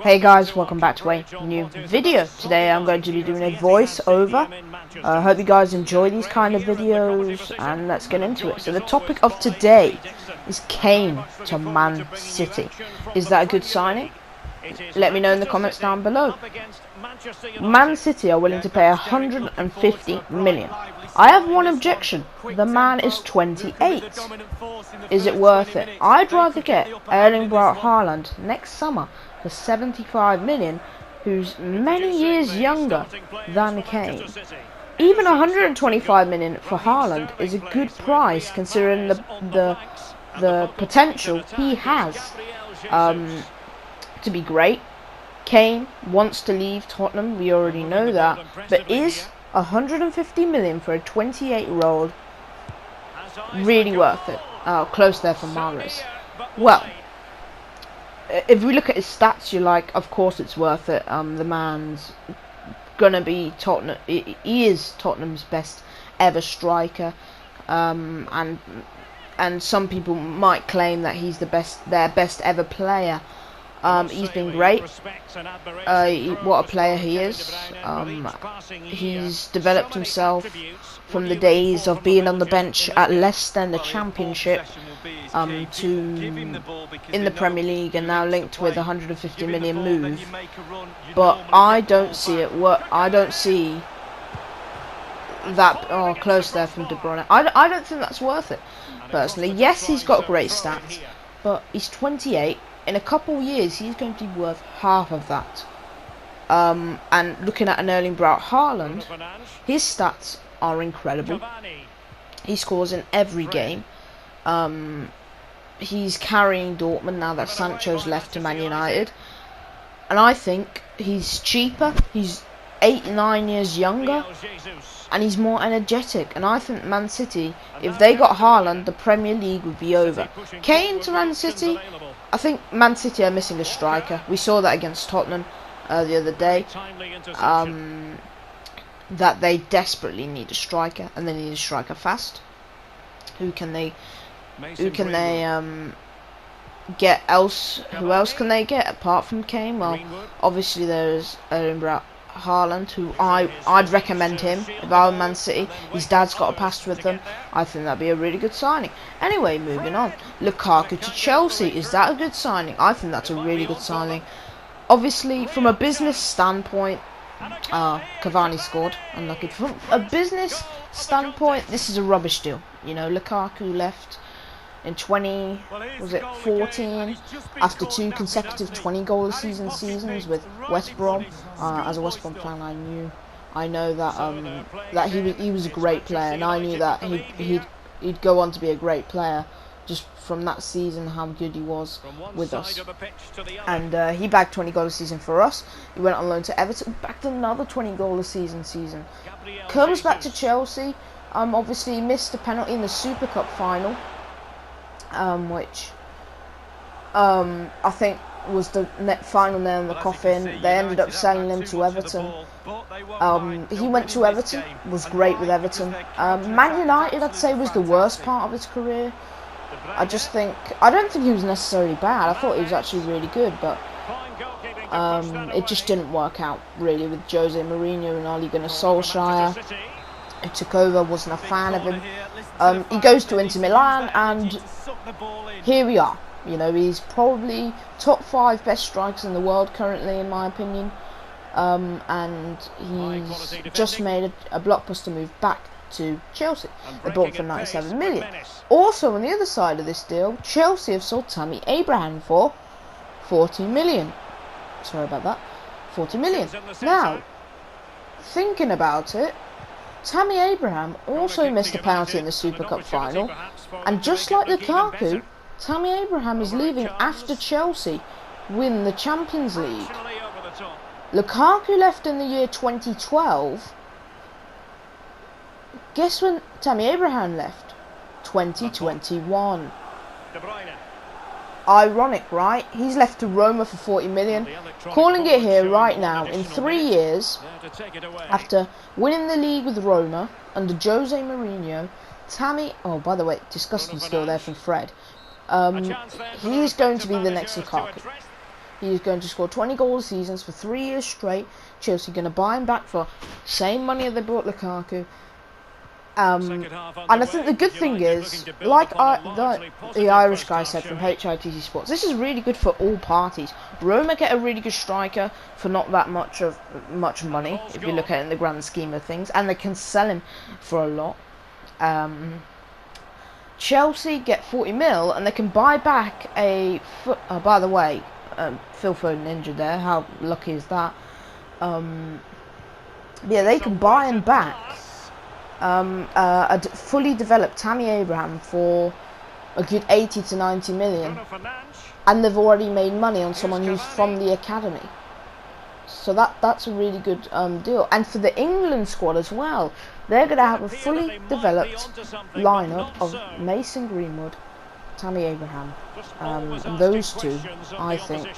Hey guys, welcome back to a new video. Today I'm going to be doing a voiceover. I hope you guys enjoy these kind of videos, and let's get into it. So the topic of today is Kane to Man City. Is that a good signing? Let me know in the comments down below. Man City are willing to pay 150 million. I have one objection. The man is 28. Is it worth it? I'd rather get Erling Braut Haaland next summer for 75 million, who's many years younger than Kane. Even 125 million for Haaland is a good price considering the potential he has to be great. Kane wants to leave Tottenham, we already know that, but is 150 million for a 28-year-old really worth it? Close there for Mahrez. Well, if we look at his stats, you're like, of course it's worth it. The man's gonna be Tottenham. He is Tottenham's best ever striker, and some people might claim that he's their best ever player. He's been great. What a player he is. He's developed himself from the days of being on the bench at Leicester in the Championship to in the Premier League, and now linked with a 150 million move. But I don't see it work. I don't see that. Oh, close there from De Bruyne. I don't think that's worth it personally. Yes, he's got great stats, but he's 28. In a couple of years, he's going to be worth half of that. And looking at an Erling Braut Haaland, his stats are incredible. He scores in every game. He's carrying Dortmund now that Sancho's left to Man United. And I think he's cheaper. He's 8-9 years younger. And he's more energetic. And I think Man City, if they got Haaland, the Premier League would be over. Kane to Man City, I think Man City are missing a striker. We saw that against Tottenham the other day. That they desperately need a striker, and they need a striker fast. Who can they get else? Who else can they get apart from Kane? Well, obviously there's Erling Braut Haaland, who I'd recommend him if I were Man City. His dad's got a past with them. I think that'd be a really good signing. Anyway, moving on. Lukaku to Chelsea. Is that a good signing? I think that's a really good signing. Obviously, from a business standpoint, Cavani scored. Unlucky. From a business standpoint, this is a rubbish deal. You know, Lukaku left in 2014 after 2 consecutive 20-goal-a-season seasons with West Brom. As a West Brom fan, I know that he was a great player, and I knew that he'd go on to be a great player just from that season, how good he was with us. And he bagged 20 goals a season for us. He went on loan to Everton, bagged another 20 goal a season. Comes back to Chelsea. Obviously he missed a penalty in the Super Cup final, which I think was the final nail in the coffin. They ended up selling him to Everton. He went to Everton, was great with Everton. Man United, I'd say, was the worst part of his career. I don't think he was necessarily bad. I thought he was actually really good, but it just didn't work out really with Jose Mourinho and Ole Gunnar Solskjaer. Who took over, wasn't a fan of him. He goes to Inter Milan, and here we are. You know, he's probably top 5 best strikers in the world currently, in my opinion. And he's just made a blockbuster move back to Chelsea. They bought him for 97 million. Also, on the other side of this deal, Chelsea have sold Tammy Abraham for 40 million. Sorry about that. 40 million. Now, thinking about it, Tammy Abraham also missed a penalty in the Super Cup final, and just like Lukaku, Tammy Abraham is leaving after Chelsea win the Champions League. Lukaku left in the year 2012. Guess when Tammy Abraham left? 2021. Ironic, right? He's left to Roma for 40 million. Calling it here right now, in 3 years, after winning the league with Roma under Jose Mourinho, Tammy... Oh, by the way, disgusting steal there from Fred. He's going to be the next Lukaku. He's going to score 20 goals a season for 3 years straight. Chelsea going to buy him back for same money that they bought Lukaku. And I think the good thing is, like the Irish guy said from HITC Sports, this is really good for all parties. Roma get a really good striker for not that much money, if you look at it in the grand scheme of things, and they can sell him for a lot. Chelsea get 40 mil, and they can buy back a. By the way, Phil Foden injured there. How lucky is that? Yeah, they can buy him back. A fully developed Tammy Abraham for a good 80 to 90 million, and they've already made money on someone who's from the academy. So that's a really good deal. And for the England squad as well, they're going to have a fully developed lineup of Mason Greenwood, Tammy Abraham, and those two, I think,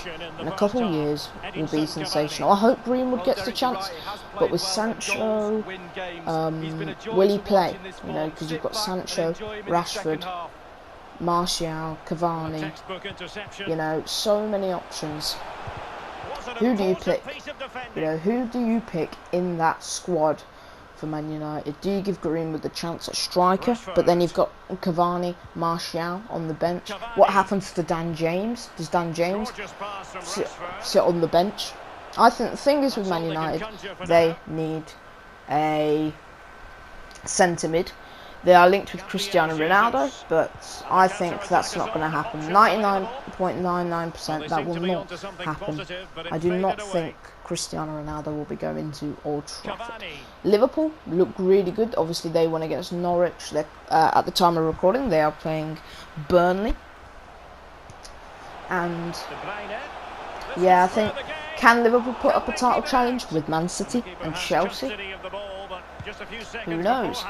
in a couple of years will be sensational. I hope Greenwood gets the chance, but with Sancho, will he play? You know, because you've got Sancho, Rashford, Martial, Cavani, you know, so many options. Who do you pick? You know, who do you pick in that squad for Man United? Do you give Greenwood the chance at striker, but then you've got Cavani, Martial on the bench? What happens to Dan James? Does Dan James sit on the bench? I think the thing is with Man United, they need a centre mid. They are linked with Cristiano Ronaldo, but I think that's not going to happen. 99.99% that will not happen. I do not think Cristiano Ronaldo will be going to Old Trafford. Liverpool look really good. Obviously, they won against Norwich. At the time of recording, they are playing Burnley. And yeah, I think, can Liverpool put up a title challenge with Man City and Chelsea? Who knows?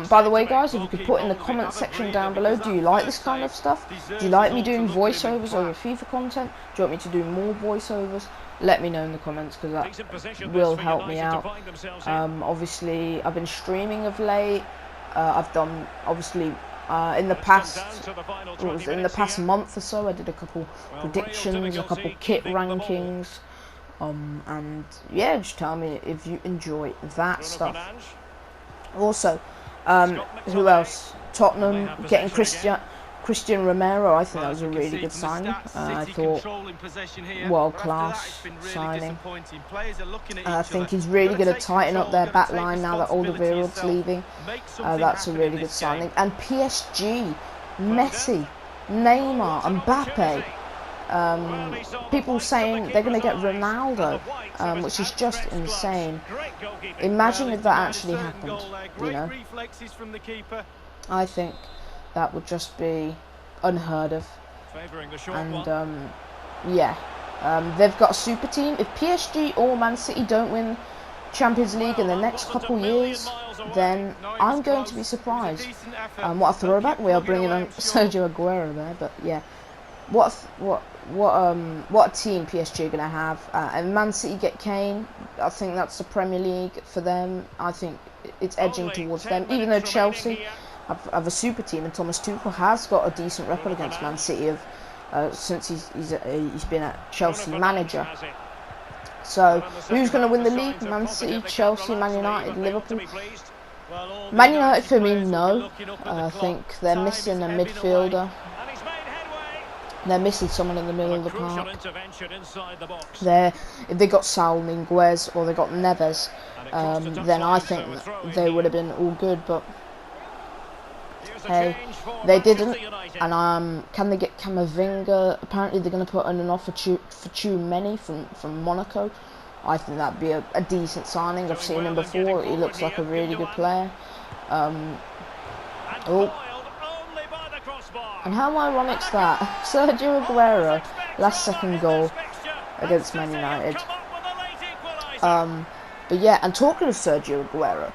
By the way, guys, if you could put in the comment section down below, do you like this kind of stuff? Do you like me doing voiceovers over FIFA content? Do you want me to do more voiceovers? Let me know in the comments, because that will help me out. Obviously, I've been streaming of late. I've done, obviously, in the past month or so, I did a couple predictions, a couple kit rankings, and yeah, just tell me if you enjoy that stuff. Also, who else? Tottenham getting Christian Romero. I think that was a really good signing. I thought world-class signing. I think he's really going to tighten up their back line now that Alderweireld's leaving. That's a really good signing. And PSG, Messi, Neymar, Mbappe. People saying they're going to get Ronaldo, which is just insane. Imagine if that actually happened, you know. I think that would just be unheard of. And yeah, they've got a super team. If PSG or Man City don't win Champions League in the next couple years, then I'm going to be surprised. What a throwback! We are bringing on Sergio Aguero there, but yeah. What a team PSG are going to have. And Man City get KANE. I think that's the Premier League for them. I think it's edging towards them. Even though Chelsea have a super team, and Thomas Tuchel has got a decent record against Man City since he's been a Chelsea manager. So who's going to win the league? Man City, Chelsea, Man United, Liverpool. Man United for me, no. I think they're missing a midfielder. They're missing someone in the middle of the park. If they got Saul Niguez or they got Neves, then I think they would have been all good. But hey, they didn't. And can they get Camavinga? Apparently they're going to put in an offer for Tchouameni from Monaco. I think that'd be a decent signing. I've seen him before. He looks like a really good player. And how ironic's that? Sergio Aguero, last second goal against Man United. But yeah, and talking of Sergio Aguero,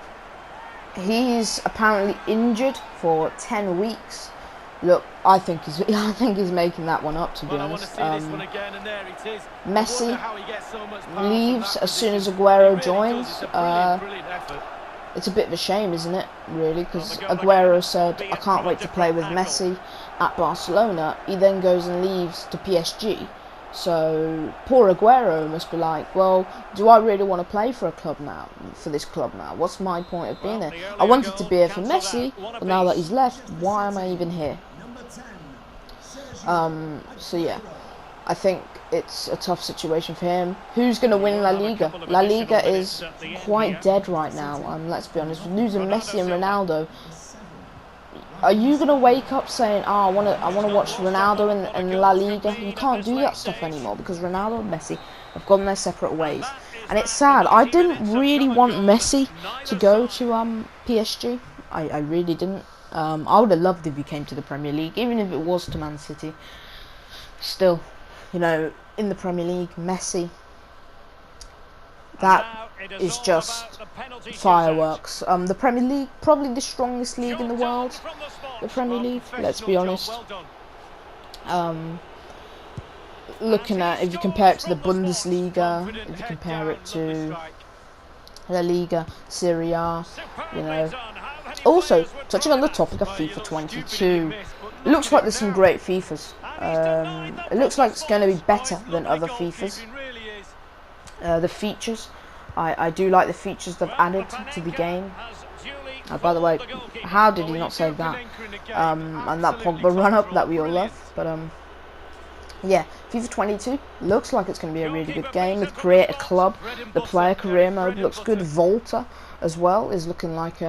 he's apparently injured for 10 weeks. Look, I think he's making that one up, to be honest. Messi leaves as soon as Aguero joins. It's a bit of a shame, isn't it, really? Because Aguero said, I can't wait to play with Messi at Barcelona. He then goes and leaves to PSG. So poor Aguero must be like, well, do I really want to play for a club now? For this club now? What's my point of being there? I wanted to be here for Messi, but now that he's left, why am I even here? So yeah, I think it's a tough situation for him. Who's going to win La Liga? La Liga is quite dead right now. Let's be honest, losing Messi and Ronaldo. Are you gonna wake up saying, "Oh, I wanna watch Ronaldo in La Liga"? You can't do that stuff anymore because Ronaldo and Messi have gone their separate ways, and it's sad. I didn't really want Messi to go to PSG. I really didn't. I would have loved if he came to the Premier League, even if it was to Man City. Still, you know, in the Premier League, Messi. That is just fireworks. The Premier League, probably the strongest league in the world. The Premier League, let's be honest. Looking at, if you compare it to the Bundesliga, if you compare it to La Liga, Serie A, you know. Also, touching on the topic of FIFA 22, it looks like there's some great FIFAs. It looks like it's going to be better than other FIFAs. The features, I do like the features they've added to the game. By the way, how did he not save that? And that Pogba run up that we all love. But yeah, FIFA 22 looks like it's going to be a really good game. With Create a Club, the player career mode looks good. Volta as well is looking like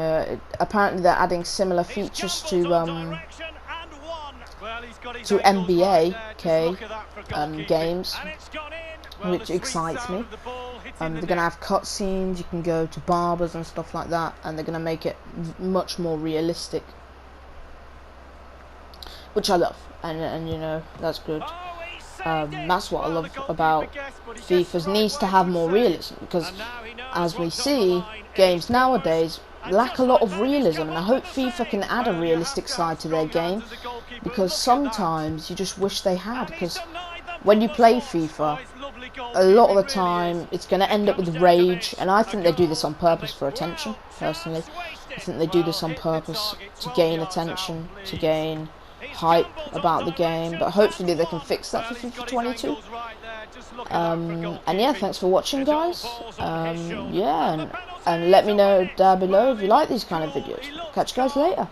apparently they're adding similar features to NBA games, which excites me. They're going to have cutscenes, you can go to barbers and stuff like that, and they're going to make it much more realistic, which I love, and you know, that's good. That's what I love about FIFA, needs to have more realism, because as we see, games nowadays lack a lot of realism, and I hope FIFA can add a realistic side to their game, because sometimes you just wish they had, because when you play FIFA, a lot of the time it's going to end up with rage, and I think they do this on purpose for attention, personally. I think they do this on purpose to gain attention, to gain hype about the game, but hopefully they can fix that for FIFA 22. And yeah, thanks for watching, guys. Yeah, and let me know down below if you like these kind of videos. Catch you guys later.